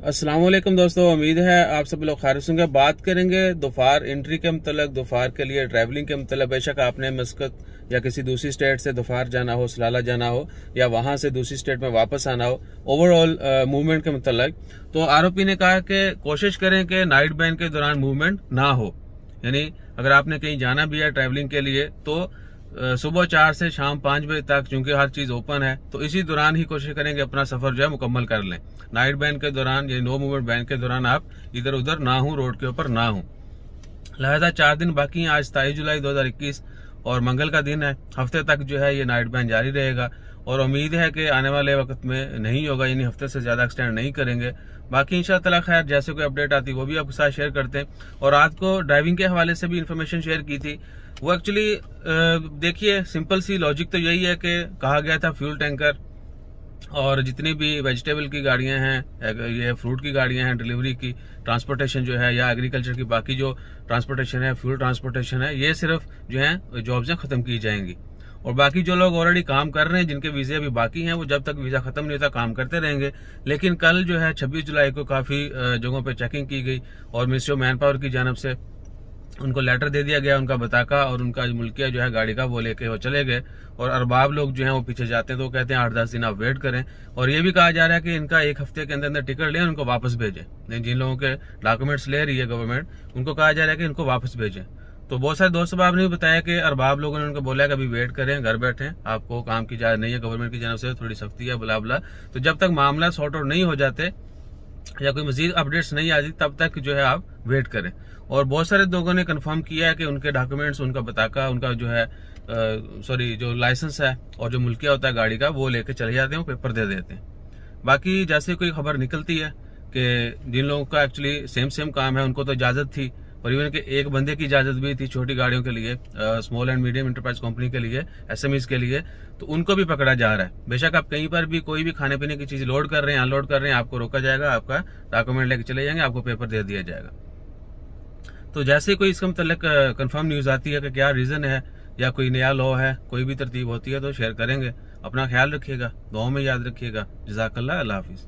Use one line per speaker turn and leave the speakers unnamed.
अस्सलाम वालेकुम दोस्तों, उम्मीद है आप सब लोग खैरियत होंगे। बात करेंगे दोफार एंट्री के मतलब, दोफार के लिए ट्रैवलिंग के मतलब। बेशक आपने मस्कत या किसी दूसरी स्टेट से दोफार जाना हो, सलाला जाना हो, या वहां से दूसरी स्टेट में वापस आना हो, ओवरऑल मूवमेंट के मतलब, तो आरओपी ने कहा कि कोशिश करें कि नाइट बैन के दौरान मूवमेंट ना हो। यानी अगर आपने कहीं जाना भी है ट्रैवलिंग के लिए तो सुबह 4 से शाम 5 बजे तक, चूंकि हर चीज ओपन है, तो इसी दौरान ही कोशिश करेंगे अपना सफर जो है मुकम्मल कर लें। नाइट बैन के दौरान या नो मूवमेंट बैन के दौरान आप इधर उधर ना हो, रोड के ऊपर ना हो। लिहाजा 4 दिन बाकी हैं, आज 27 जुलाई 2021 और मंगल का दिन है। हफ्ते तक जो है ये नाइट बैन जारी रहेगा और उम्मीद है कि आने वाले वक्त में नहीं होगा, यानी हफ्ते से ज्यादा एक्सटेंड नहीं करेंगे। बाकी इंशाअल्लाह खैर जैसे कोई अपडेट आती है वो भी आपके साथ शेयर करते हैं। और रात को ड्राइविंग के हवाले से भी इंफॉर्मेशन शेयर की थी। वो एक्चुअली देखिए सिंपल सी लॉजिक तो यही है कि कहा गया था फ्यूल टैंकर और जितनी भी वेजिटेबल की गाड़ियां हैं, ये फ्रूट की गाड़ियां हैं, डिलीवरी की ट्रांसपोर्टेशन जो है, या एग्रीकल्चर की बाकी जो ट्रांसपोर्टेशन है, फ्यूल ट्रांसपोर्टेशन है, ये सिर्फ जो है जॉब्स खत्म की जाएंगी। और बाकी जो लोग ऑलरेडी काम कर रहे हैं, जिनके वीजे अभी बाकी हैं, वो जब तक वीजा खत्म नहीं होता काम करते रहेंगे। लेकिन कल जो है 26 जुलाई को काफी जगहों पे चेकिंग की गई और मिनिस्ट्री ऑफ मैन पावर की जानब से उनको लेटर दे दिया गया, उनका बताका और उनका मुल्किया जो है गाड़ी का, वो लेके वो चले गए। और अरबाब लोग जो हैं वो पीछे जाते हैं, तो वो कहते हैं 8-10 दिन आप वेट करें। और ये भी कहा जा रहा है कि इनका 1 हफ्ते के अंदर अंदर टिकट लें, उनको वापस भेजें। जिन लोगों के डॉक्यूमेंट्स ले रही है गवर्नमेंट, उनको कहा जा रहा है कि इनको वापस भेजें। तो बहुत सारे दोस्त साहब ने भी बताया कि अरबाब लोगों ने उनको बोला कि अभी वेट करें, घर बैठे, आपको काम की इजाजत नहीं है, गवर्नमेंट की जानब से थोड़ी सख्ती है, बुला बुला। तो जब तक मामला सॉर्ट आउट नहीं हो जाते या कोई मजीद अपडेट्स नहीं आती, तब तक जो है आप वेट करें। और बहुत सारे लोगों ने कंफर्म किया है कि उनके डॉक्यूमेंट्स, उनका बताका, उनका जो है जो लाइसेंस है और जो मुल्किया होता है गाड़ी का, वो लेके चले जाते हैं, वो पेपर दे देते हैं। बाकी जैसे कोई खबर निकलती है कि जिन लोगों का एक्चुअली सेम काम है, उनको तो इजाजत थी, और इवन के एक बंदे की इजाजत भी थी छोटी गाड़ियों के लिए, small and medium enterprise company के लिए, एसएमईज के लिए, तो उनको भी पकड़ा जा रहा है। बेशक आप कहीं पर भी कोई भी खाने पीने की चीज लोड कर रहे हैं, अनलोड कर रहे हैं, आपको रोका जाएगा, आपका डॉक्यूमेंट लेके चले जाएंगे, आपको पेपर दे दिया जाएगा। तो जैसे ही कोई इसका मतलब कंफर्म न्यूज आती है कि क्या रीजन है या कोई नया लॉ है, कोई भी तरतीब होती है, तो शेयर करेंगे। अपना ख्याल रखिएगा, दुआओं में याद रखिएगा। जज़ाकल्लाह, अल्लाह हाफिज।